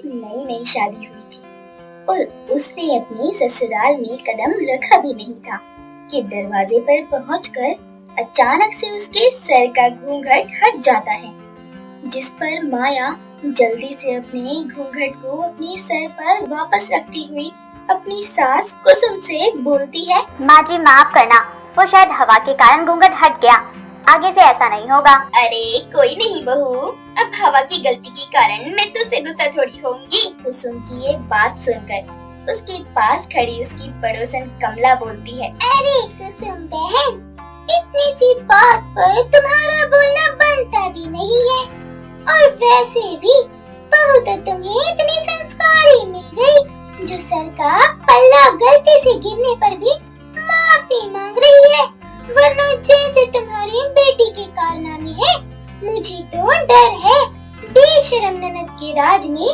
नई नई शादी हुई थी और उसने अपनी ससुराल में कदम रखा भी नहीं था कि दरवाजे पर पहुंचकर अचानक से उसके सर का घूंघट हट जाता है, जिस पर माया जल्दी से अपने घूंघट को अपने सर पर वापस रखती हुई अपनी सास कुसुम से बोलती है, माँ जी माफ करना, वो शायद हवा के कारण घूंघट हट गया, आगे से ऐसा नहीं होगा। अरे कोई नहीं बहू, अब हवा की गलती के कारण मैं तुझसे गुस्सा थोड़ी होंगी। कुसुम की ये बात सुनकर उसके पास खड़ी उसकी पड़ोसन कमला बोलती है, अरे कुसुम बहन, इतनी सी बात पर तुम्हारा बोलना बनता भी नहीं है, और वैसे भी बहू तो तुम्हें इतनी संस्कारी मिल गई जो सर का पल्ला गलती से गिरने पर भी माफी मांग रही है, वरना जैसे तुम्हारी बेटी के कारनामे हैं, मुझे तो डर है बेशरम ननद के राज में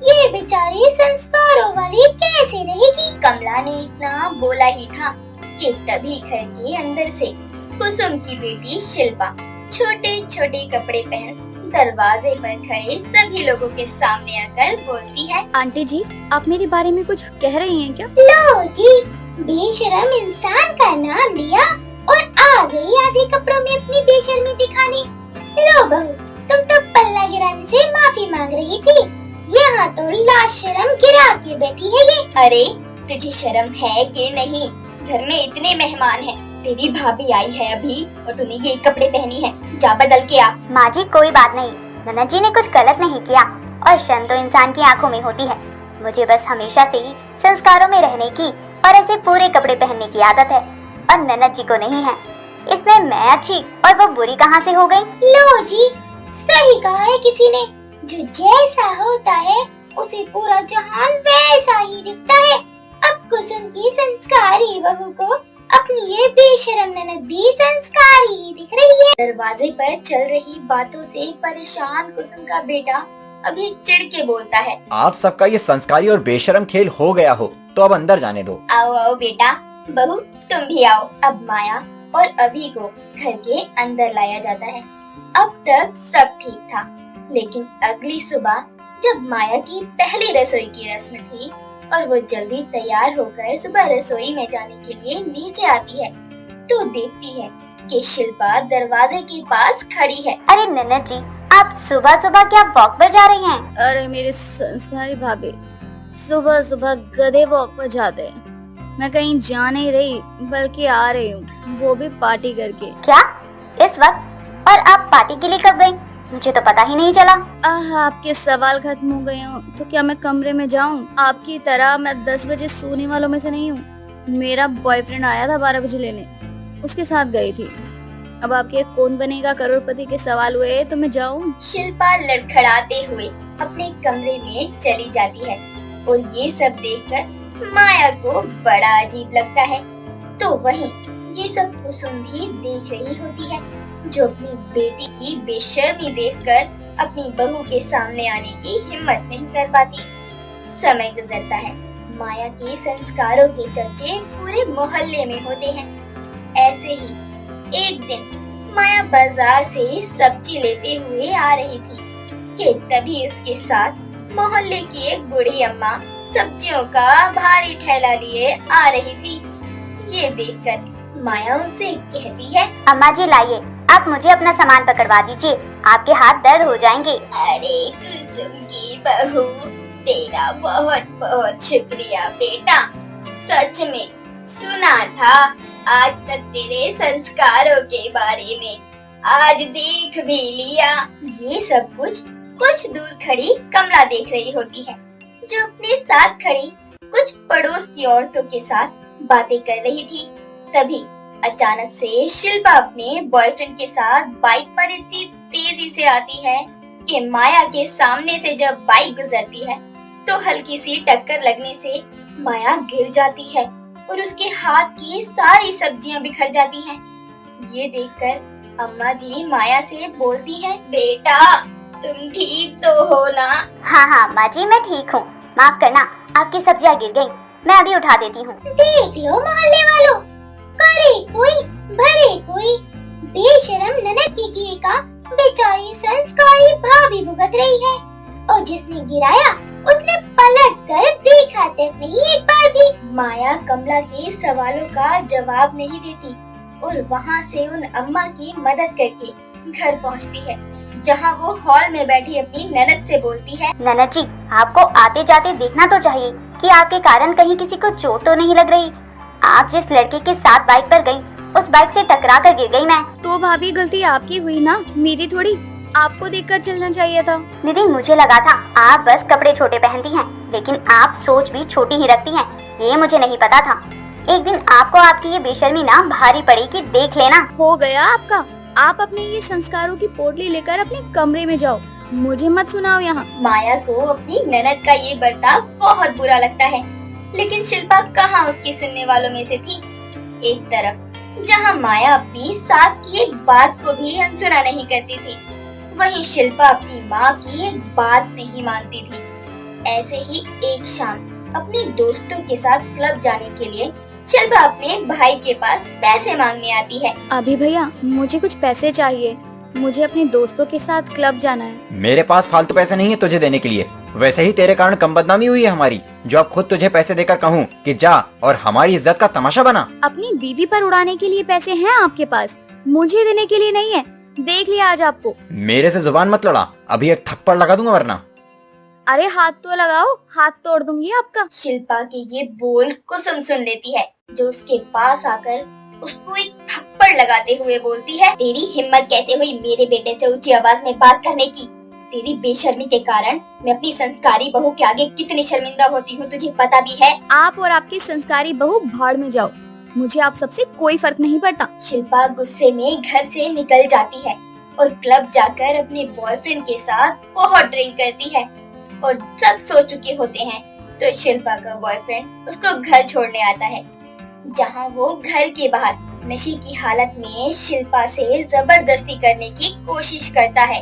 ये बेचारी संस्कारों वाली कैसे रहेगी। कमला ने इतना बोला ही था कि तभी घर के अंदर से कुसुम की बेटी शिल्पा छोटे छोटे कपड़े पहन दरवाजे पर खड़े सभी लोगों के सामने आकर बोलती है, आंटी जी आप मेरे बारे में कुछ कह रही हैं क्या? लो जी, बेशरम इंसान का नाम लिया और आ गई आधे कपड़ों में अपनी बेशर्मी दिखाने। लो बहू, तुम तो पल्ला गिराने से माफी मांग रही थी, यहाँ तो लाशरम गिरा के बैठी है ये। अरे तुझे शर्म है कि नहीं? घर में इतने मेहमान हैं, तेरी भाभी आई है अभी और तूने ये कपड़े पहनी है, जा बदल के आ। माँ जी कोई बात नहीं, ननद जी ने कुछ गलत नहीं किया और शर्म तो इंसान की आंखों में होती है। मुझे बस हमेशा से ही संस्कारों में रहने की और ऐसे पूरे कपड़े पहनने की आदत है, और ननद जी को नहीं है। इसमें मैं अच्छी और वो बुरी कहाँ से हो गई? लो जी, सही कहा है किसी ने, जो जैसा होता है उसे पूरा जहान वैसा ही दिखता है। अब कुसुम की संस्कारी बहू को अपनी ये बेशरम ननद भी संस्कारी ही दिख रही है। दरवाजे पर चल रही बातों से परेशान कुसुम का बेटा अभी चिढ़ के बोलता है, आप सबका ये संस्कारी और बेशरम खेल हो गया हो तो अब अंदर जाने दो। आओ आओ बेटा, बहू तुम भी आओ। अब माया और अभी को घर के अंदर लाया जाता है। अब तक सब ठीक था, लेकिन अगली सुबह जब माया की पहली रसोई की रस्म थी और वो जल्दी तैयार होकर सुबह रसोई में जाने के लिए नीचे आती है, तो देखती है कि शिल्पा दरवाजे के पास खड़ी है। अरे ननद जी, आप सुबह सुबह क्या वॉक पर जा रही हैं? अरे मेरे संस्कारी भाभी सुबह सुबह गधे वॉक पर जाते हैं। मैं कहीं जा नहीं रही बल्कि आ रही हूँ, वो भी पार्टी करके। क्या इस वक्त? और आप पार्टी के लिए कब गयी? मुझे तो पता ही नहीं चला। आपके सवाल खत्म हो गए हो तो क्या मैं कमरे में जाऊँ? आपकी तरह मैं 10 बजे सोने वालों में से नहीं हूँ। मेरा बॉयफ्रेंड आया था 12 बजे लेने, उसके साथ गई थी। अब आपके कौन बनेगा करोड़पति के सवाल हुए तो मैं जाऊँ? शिल्पा लड़खड़ाते हुए अपने कमरे में चली जाती है और ये सब देखकर माया को बड़ा अजीब लगता है। तो वहीं ये सब कुसुम भी देख रही होती है, जो अपनी बेटी की बेशर्मी देखकर अपनी बहू के सामने आने की हिम्मत नहीं कर पाती। समय गुजरता है, माया के संस्कारों के चर्चे पूरे मोहल्ले में होते हैं। ऐसे ही एक दिन माया बाजार से सब्जी लेते हुए आ रही थी कि तभी उसके साथ मोहल्ले की एक बूढ़ी अम्मा सब्जियों का भारी थैला लिए आ रही थी। ये देखकर माया उनसे कहती है, अम्मा जी लाइए, आप मुझे अपना सामान पकड़वा दीजिए, आपके हाथ दर्द हो जाएंगे। अरे कुसुम की बहू, तेरा बहुत बहुत शुक्रिया बेटा। सच में सुना था आज तक तेरे संस्कारों के बारे में, आज देख भी लिया। ये सब कुछ दूर खड़ी कमला देख रही होती है, जो अपने साथ खड़ी कुछ पड़ोस की औरतों के साथ बातें कर रही थी। तभी अचानक से शिल्पा अपने बॉयफ्रेंड के साथ बाइक पर इतनी तेजी से आती है कि माया के सामने से जब बाइक गुजरती है तो हल्की सी टक्कर लगने से माया गिर जाती है और उसके हाथ की सारी सब्जियां बिखर जाती हैं। ये देखकर अम्मा जी माया से बोलती हैं, बेटा तुम ठीक तो हो ना? हाँ हाँ माँ जी, मैं ठीक हूँ, माफ करना, आपकी सब्जियाँ गिर गयी, मैं अभी उठा देती हूँ। देख लो मोहल्ले वालों, करे कोई भरे कोई, बेशरम ननद की किए का बेचारी संस्कारी भाभी भुगत रही है, और जिसने गिराया उसने पलट कर देखा तक नहीं एक बार भी। माया कमला के सवालों का जवाब नहीं देती और वहाँ से उन अम्मा की मदद करके घर पहुँचती है, जहाँ वो हॉल में बैठी अपनी ननद से बोलती है, ननद जी, आपको आते जाते देखना तो चाहिए कि आपके कारण कहीं किसी को चोट तो नहीं लग रही। आप जिस लड़के के साथ बाइक पर गई, उस बाइक से टकरा कर गिर गई मैं। तो भाभी गलती आपकी हुई ना, मेरी थोड़ी। आपको देखकर चलना चाहिए था। दीदी, मुझे लगा था आप बस कपड़े छोटे पहनती हैं, लेकिन आप सोच भी छोटी ही रखती हैं, ये मुझे नहीं पता था। एक दिन आपको आपकी ये बेशर्मी ना भारी पड़ेगी, देख लेना। हो गया आपका। आप अपने ये संस्कारों की पोटली लेकर अपने कमरे में जाओ, मुझे मत सुनाओ यहाँ। माया को अपनी ननद का ये बर्ताव बहुत बुरा लगता है, लेकिन शिल्पा कहाँ उसकी सुनने वालों में से थी। एक तरफ जहाँ माया अपनी सास की एक बात को भी अनसुना नहीं करती थी, वहीं शिल्पा अपनी माँ की एक बात नहीं मानती थी। ऐसे ही एक शाम अपने दोस्तों के साथ क्लब जाने के लिए शिल्पा अपने भाई के पास पैसे मांगने आती है। अभी भैया, मुझे कुछ पैसे चाहिए, मुझे अपने दोस्तों के साथ क्लब जाना है। मेरे पास फालतू पैसे नहीं है तुझे देने के लिए। वैसे ही तेरे कारण कम बदनामी हुई है हमारी, जो अब खुद तुझे पैसे देकर कहूँ कि जा और हमारी इज्जत का तमाशा बना। अपनी बीवी पर उड़ाने के लिए पैसे हैं आपके पास, मुझे देने के लिए नहीं है। देख लिया आज आपको। मेरे से जुबान मत लड़ा, अभी एक थप्पड़ लगा दूंगा वरना। अरे हाथ तो लगाओ, हाथ तोड़ दूंगी आपका। शिल्पा के ये बोल कुसुम सुन लेती है, जो उसके पास आकर उसको एक थप्पड़ लगाते हुए बोलती है, तेरी हिम्मत कैसे हुई मेरे बेटे से ऊंची आवाज में बात करने की। तेरी बेशर्मी के कारण मैं अपनी संस्कारी बहू के आगे कितनी शर्मिंदा होती हूँ, तुझे पता भी है। आप और आपकी संस्कारी बहू भाड़ में जाओ, मुझे आप सबसे कोई फर्क नहीं पड़ता। शिल्पा गुस्से में घर से निकल जाती है और क्लब जाकर अपने बॉयफ्रेंड के साथ बहुत ड्रिंक करती है और सब सो चुके होते हैं तो शिल्पा का बॉयफ्रेंड उसको घर छोड़ने आता है, जहां वो घर के बाहर नशे की हालत में शिल्पा से जबरदस्ती करने की कोशिश करता है,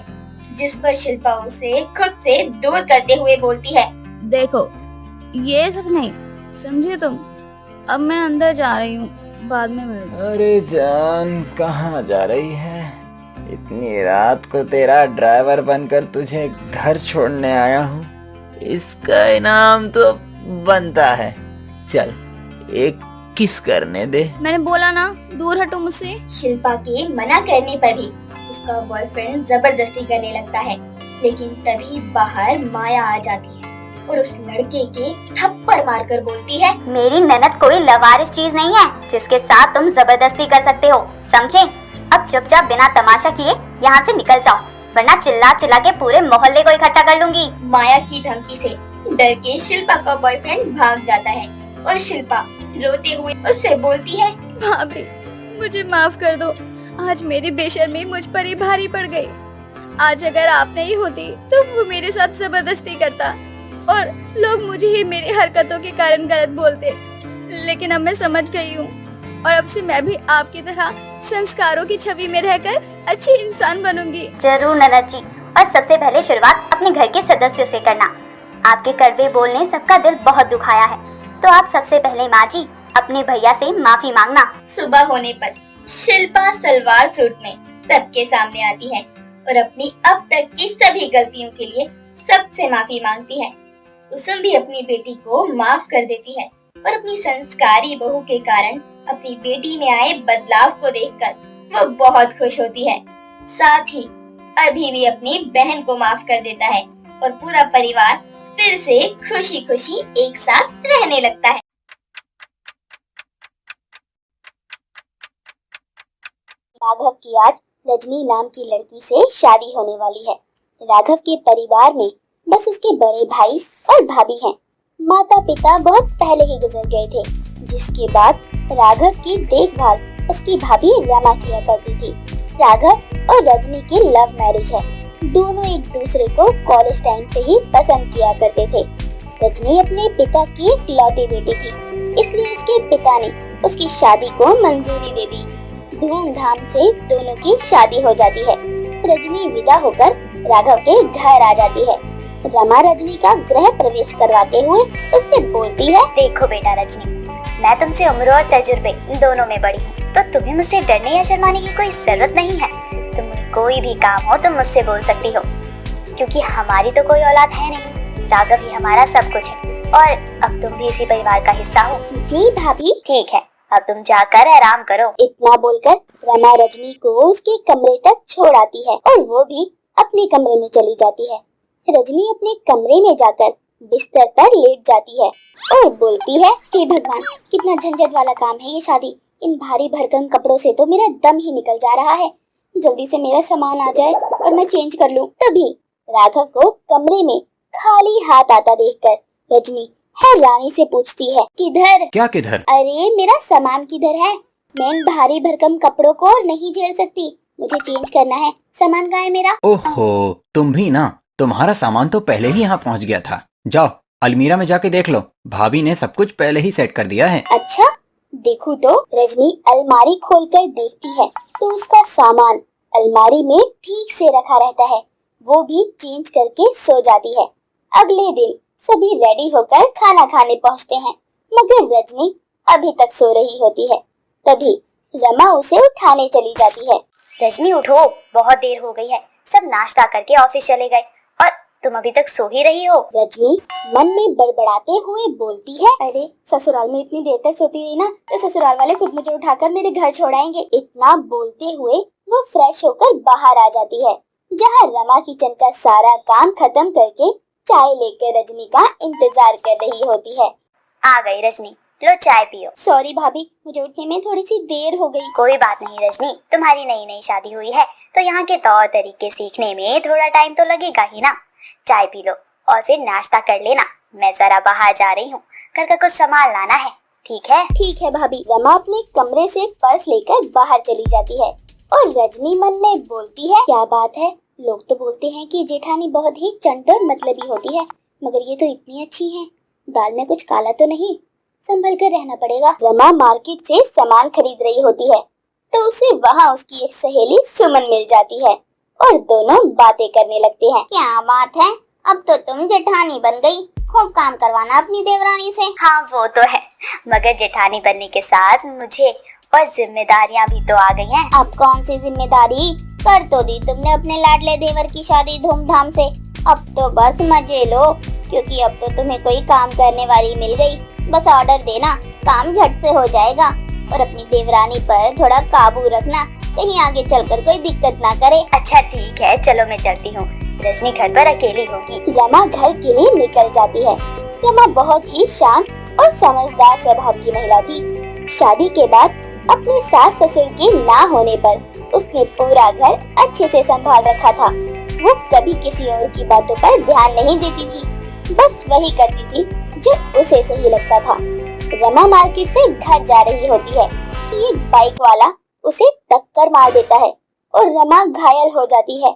जिस पर शिल्पा उसे खुद से दूर करते हुए बोलती है, देखो ये सब नहीं समझे तुम, अब मैं अंदर जा रही हूँ, बाद में मिलते। अरे जान, कहाँ जा रही है? इतनी रात को तेरा ड्राइवर बनकर तुझे घर छोड़ने आया हूँ, इसका इनाम तो बनता है। चल एक किस करने दे। मैंने बोला ना, दूर हटो मुझसे। शिल्पा के मना करने पर भी उसका बॉयफ्रेंड जबरदस्ती करने लगता है, लेकिन तभी बाहर माया आ जाती है और उस लड़के के थप्पड़ मारकर बोलती है, मेरी ननद कोई लवारिस चीज नहीं है जिसके साथ तुम जबरदस्ती कर सकते हो, समझे? अब चुपचाप बिना तमाशा किए यहाँ से निकल जाओ, वरना चिल्ला चिल्ला के पूरे मोहल्ले को इकट्ठा कर लूंगी। माया की धमकी से डर के शिल्पा का बॉयफ्रेंड भाग जाता है और शिल्पा रोते हुए उससे बोलती है, भाभी मुझे माफ कर दो, आज मेरी बेशर्मी मुझ पर ही भारी पड़ गई। आज अगर आप नहीं होती तो वो मेरे साथ जबरदस्ती करता और लोग मुझे ही मेरी हरकतों के कारण गलत बोलते, लेकिन अब मैं समझ गई हूँ और अब से मैं भी आपकी तरह संस्कारों की छवि में रहकर अच्छी इंसान बनूंगी। जरूर ननद जी, और सबसे पहले शुरुआत अपने घर के सदस्यों से करना। आपके कड़वे बोल ने सबका दिल बहुत दुखाया है, तो आप सबसे पहले माँ जी अपने भैया से माफी मांगना। सुबह होने पर शिल्पा सलवार सूट में सबके सामने आती है और अपनी अब तक की सभी गलतियों के लिए सबसे माफी मांगती है। कुसुम भी अपनी बेटी को माफ कर देती है और अपनी संस्कारी बहू के कारण अपनी बेटी में आए बदलाव को देखकर वो बहुत खुश होती है। साथ ही अभी भी अपनी बहन को माफ कर देता है और पूरा परिवार फिर से खुशी खुशी एक साथ रहने लगता है। राघव की आज रजनी नाम की लड़की से शादी होने वाली है। राघव के परिवार में बस उसके बड़े भाई और भाभी हैं। माता पिता बहुत पहले ही गुजर गए थे, जिसके बाद राघव की देखभाल उसकी भाभी रमा किया करती थी। राघव और रजनी की लव मैरिज है। दोनों एक दूसरे को कॉलेज टाइम से ही पसंद किया करते थे। रजनी अपने पिता की इकलौती बेटी थी, इसलिए उसके पिता ने उसकी शादी को मंजूरी दे दी। धूमधाम से दोनों की शादी हो जाती है। रजनी विदा होकर राघव के घर आ जाती है। रमा रजनी का गृह प्रवेश करवाते हुए उससे बोलती है, देखो बेटा रजनी, मैं तुमसे उम्र और तजुर्बे दोनों में बड़ी हूँ, तो तुम्हें मुझसे डरने या शर्माने की कोई जरूरत नहीं है। तुम्हें कोई भी काम हो तुम मुझसे बोल सकती हो, क्योंकि हमारी तो कोई औलाद है नहीं। राघव ही हमारा सब कुछ है और अब तुम भी इसी परिवार का हिस्सा हो। जी भाभी। ठीक है, अब तुम जाकर आराम करो। इतना बोलकर रमा रजनी को उसके कमरे तक छोड़ आती है और वो भी अपने कमरे में चली जाती है। रजनी अपने कमरे में जाकर बिस्तर पर लेट जाती है और बोलती है, हे भगवान, कितना झंझट वाला काम है ये शादी। इन भारी भरकम कपड़ों से तो मेरा दम ही निकल जा रहा है। जल्दी से मेरा सामान आ जाए और मैं चेंज कर लूं। तभी राघव को कमरे में खाली हाथ आता देखकर रजनी हैरानी से पूछती है, किधर? क्या किधर? अरे मेरा सामान किधर है? मैं इन भारी भरकम कपड़ों को और नहीं झेल सकती, मुझे चेंज करना है। सामान कहाँ है मेरा? ओहो, तुम भी ना, तुम्हारा सामान तो पहले ही यहाँ पहुँच गया था। जाओ अलमीरा में जाके देख लो, भाभी ने सब कुछ पहले ही सेट कर दिया है। अच्छा, देखूं तो रजनी अलमारी खोलकर देखती है तो उसका सामान अलमारी में ठीक से रखा रहता है। वो भी चेंज करके सो जाती है। अगले दिन सभी रेडी होकर खाना खाने पहुंचते हैं, मगर रजनी अभी तक सो रही होती है। तभी रमा उसे उठाने चली जाती है। रजनी उठो, बहुत देर हो गई है, सब नाश्ता करके ऑफिस चले गए और तुम अभी तक सो ही रही हो। रजनी मन में बड़बड़ाते हुए बोलती है, अरे ससुराल में इतनी देर तक सोती रही ना तो ससुराल वाले खुद मुझे उठाकर मेरे घर छोड़ाएंगे। इतना बोलते हुए वो फ्रेश होकर बाहर आ जाती है, जहाँ रमा किचन का सारा काम खत्म करके चाय लेकर रजनी का इंतजार कर रही होती है। आ गई रजनी, लो चाय पियो। सॉरी भाभी, मुझे उठने में थोड़ी सी देर हो गई। कोई बात नहीं रजनी, तुम्हारी नई नई शादी हुई है तो यहाँ के तौर तरीके सीखने में थोड़ा टाइम तो लगेगा ही ना। चाय पी लो और फिर नाश्ता कर लेना। मैं जरा बाहर जा रही हूँ, घर का कुछ सामान लाना है। ठीक है? ठीक है भाभी। रमा अपने कमरे से पर्स लेकर बाहर चली जाती है और रजनी मन में बोलती है, क्या बात है, लोग तो बोलते हैं कि जेठानी बहुत ही चंट मतलबी होती है, मगर ये तो इतनी अच्छी है। दाल में कुछ काला तो नहीं, संभल कर रहना पड़ेगा। रमा मार्केट से सामान खरीद रही होती है तो उसे वहाँ उसकी एक सहेली सुमन मिल जाती है और दोनों बातें करने लगते हैं। क्या बात है, अब तो तुम जेठानी बन गई, खूब काम करवाना अपनी देवरानी से। हाँ वो तो है, मगर जेठानी बनने के साथ मुझे और जिम्मेदारियाँ भी तो आ गई हैं। अब कौन सी जिम्मेदारी? कर तो दी तुमने अपने लाडले देवर की शादी धूमधाम से, अब तो बस मजे लो, क्योंकि अब तो तुम्हें कोई काम करने वाली मिल गई। बस ऑर्डर देना, काम झट से हो जाएगा। और अपनी देवरानी पर थोड़ा काबू रखना, कहीं आगे चलकर कोई दिक्कत ना करे। अच्छा ठीक है, चलो मैं चलती हूँ, रजनी घर पर अकेली होगी। रमा घर के लिए निकल जाती है। रमा बहुत ही शांत और समझदार स्वभाव की महिला थी। शादी के बाद अपने सास ससुर के ना होने पर उसने पूरा घर अच्छे से संभाल रखा था। वो कभी किसी और की बातों पर ध्यान नहीं देती थी, बस वही करती थी जो उसे सही लगता था। रमा मार्केट से घर जा रही होती है कि एक बाइक वाला उसे टक्कर मार देता है और रमा घायल हो जाती है।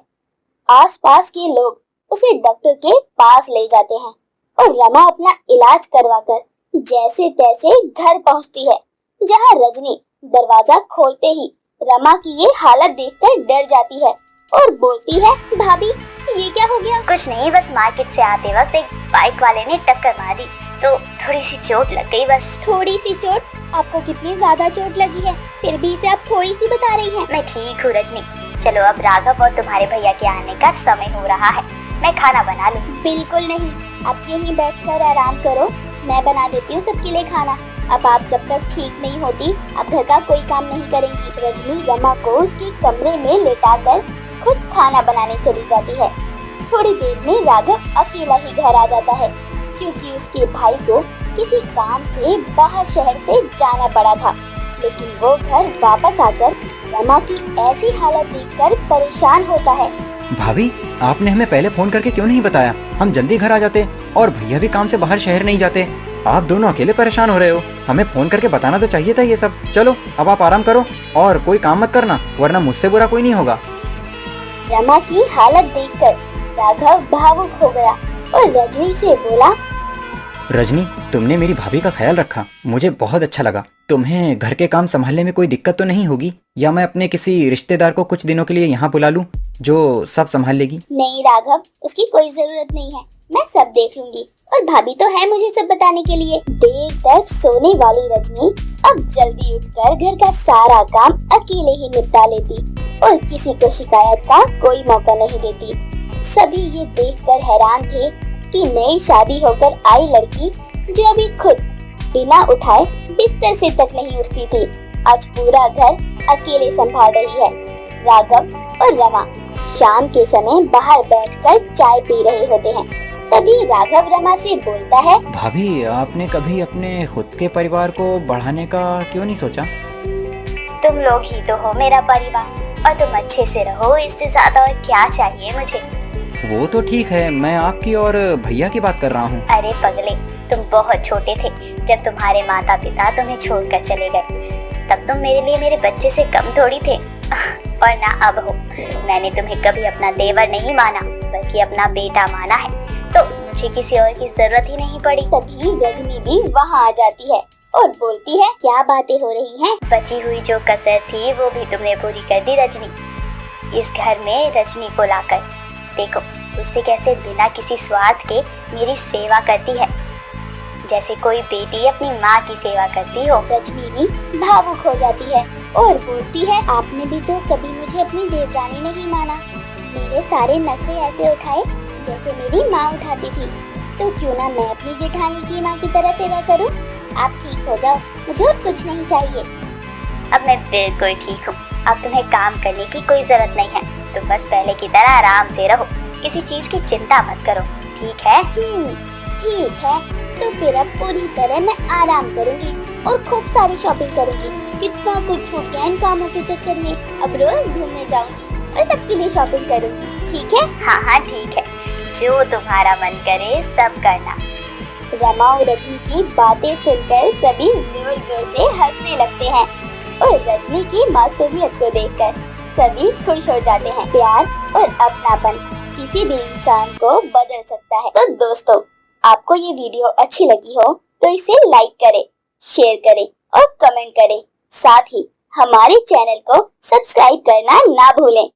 आसपास के लोग उसे डॉक्टर के पास ले जाते हैं और रमा अपना इलाज करवाकर जैसे तैसे घर पहुंचती है, जहां रजनी दरवाजा खोलते ही रमा की ये हालत देखकर डर जाती है और बोलती है, भाभी ये क्या हो गया? कुछ नहीं, बस मार्केट से आते वक्त एक बाइक वाले ने टक्कर मार दी तो थोड़ी सी चोट लग गई बस। थोड़ी सी चोट? आपको कितनी ज्यादा चोट लगी है, फिर भी इसे आप थोड़ी सी बता रही हैं। मैं ठीक हूँ रजनी, चलो अब राघव और तुम्हारे भैया के आने का समय हो रहा है, मैं खाना बना लूँ। बिल्कुल नहीं, आप यहीं बैठकर आराम करो, मैं बना देती हूँ सबके लिए खाना। अब आप जब तक ठीक नहीं होती आप घर का कोई काम नहीं करेंगी। रजनी रमा को उसके कमरे में लेटाकर खुद खाना बनाने चली जाती है। थोड़ी देर में राघव अकेला ही घर आ जाता है, क्योंकि उसके भाई को किसी काम से बाहर शहर से जाना पड़ा था। लेकिन वो घर वापस आकर रमा की ऐसी हालत देखकर परेशान होता है। भाभी, आपने हमें पहले फोन करके क्यों नहीं बताया? हम जल्दी घर आ जाते और भैया भी काम से बाहर शहर नहीं जाते। आप दोनों अकेले परेशान हो रहे हो, हमें फोन करके बताना तो चाहिए था ये सब। चलो अब आप आराम करो और कोई काम मत करना, वरना मुझसे बुरा कोई नहीं होगा। रमा की हालत देखकर राघव भावुक हो गया और रजनी से बोला, रजनी, तुमने मेरी भाभी का ख्याल रखा, मुझे बहुत अच्छा लगा। तुम्हें घर के काम संभालने में कोई दिक्कत तो नहीं होगी? या मैं अपने किसी रिश्तेदार को कुछ दिनों के लिए यहाँ बुला लूँ जो सब संभाल लेगी? नहीं राघव, उसकी कोई जरूरत नहीं है, मैं सब देख लूंगी। और भाभी तो है मुझे सब बताने के लिए। देर तक सोने वाली रजनी अब जल्दी उठकर घर का सारा काम अकेले ही निपटा लेती और किसी को शिकायत का कोई मौका नहीं देती। सभी ये देखकर हैरान थे कि नई शादी होकर आई लड़की जो अभी खुद बिना उठाए बिस्तर से तक नहीं उठती थी, आज पूरा घर अकेले संभाल रही है। राघव और रमा शाम के समय बाहर बैठकर चाय पी रहे होते हैं। तभी राघव रमा से बोलता है, भाभी आपने कभी अपने खुद के परिवार को बढ़ाने का क्यों नहीं सोचा? तुम लोग ही तो हो मेरा परिवार और तुम अच्छे से रहो, इससे ज्यादा और क्या चाहिए मुझे। वो तो ठीक है, मैं आपकी और भैया की बात कर रहा हूँ। अरे पगले, तुम बहुत छोटे थे जब तुम्हारे माता पिता तुम्हें छोड़कर चले गए। तब तुम मेरे लिए मेरे बच्चे से कम थोड़ी थे और ना अब हो। मैंने तुम्हें कभी अपना देवर नहीं माना बल्कि अपना बेटा माना है, तो मुझे किसी और की जरूरत ही नहीं पड़ी। तभी रजनी भी वहाँ आ जाती है और बोलती है, क्या बातें हो रही हैं? बची हुई जो कसर थी वो भी तुमने पूरी कर दी रजनी। इस घर में रजनी को लाकर देखो उससे कैसे बिना किसी स्वार्थ के मेरी सेवा करती है, जैसे कोई बेटी अपनी माँ की सेवा करती हो। रजनी भी भावुक हो जाती है और बोलती है, आपने भी तो कभी मुझे अपनी देवरानी नहीं माना, मेरे सारे नखरे ऐसे उठाए जैसे मेरी माँ उठाती थी, तो क्यों ना मैं अपनी जेठानी की माँ की तरह सेवा करूँ? आप ठीक हो जाओ, मुझे और कुछ नहीं चाहिए। अब मैं बिल्कुल ठीक हूँ, अब तुम्हें काम करने की कोई जरूरत नहीं है। तुम बस पहले की तरह आराम से रहो, किसी चीज की चिंता मत करो, ठीक है? ठीक है, तो फिर अब पूरी तरह मैं आराम करूंगी और खूब सारी शॉपिंग करूंगी। कितना कुछ छूट गया इन कामों के चक्कर में। अब रोज घूमने जाऊंगी और सबके लिए शॉपिंग करूंगी, ठीक है? हाँ ठीक है, जो तुम्हारा मन करे सब करना। रमा और रजनी की बातें सुनकर सभी जोर जोर से हंसने लगते हैं और रजनी की मासूमियत को देखकर सभी खुश हो जाते हैं। प्यार और अपनापन किसी भी इंसान को बदल सकता है। तो दोस्तों, आपको ये वीडियो अच्छी लगी हो तो इसे लाइक करें, शेयर करें और कमेंट करें। साथ ही हमारे चैनल को सब्सक्राइब करना ना भूलें।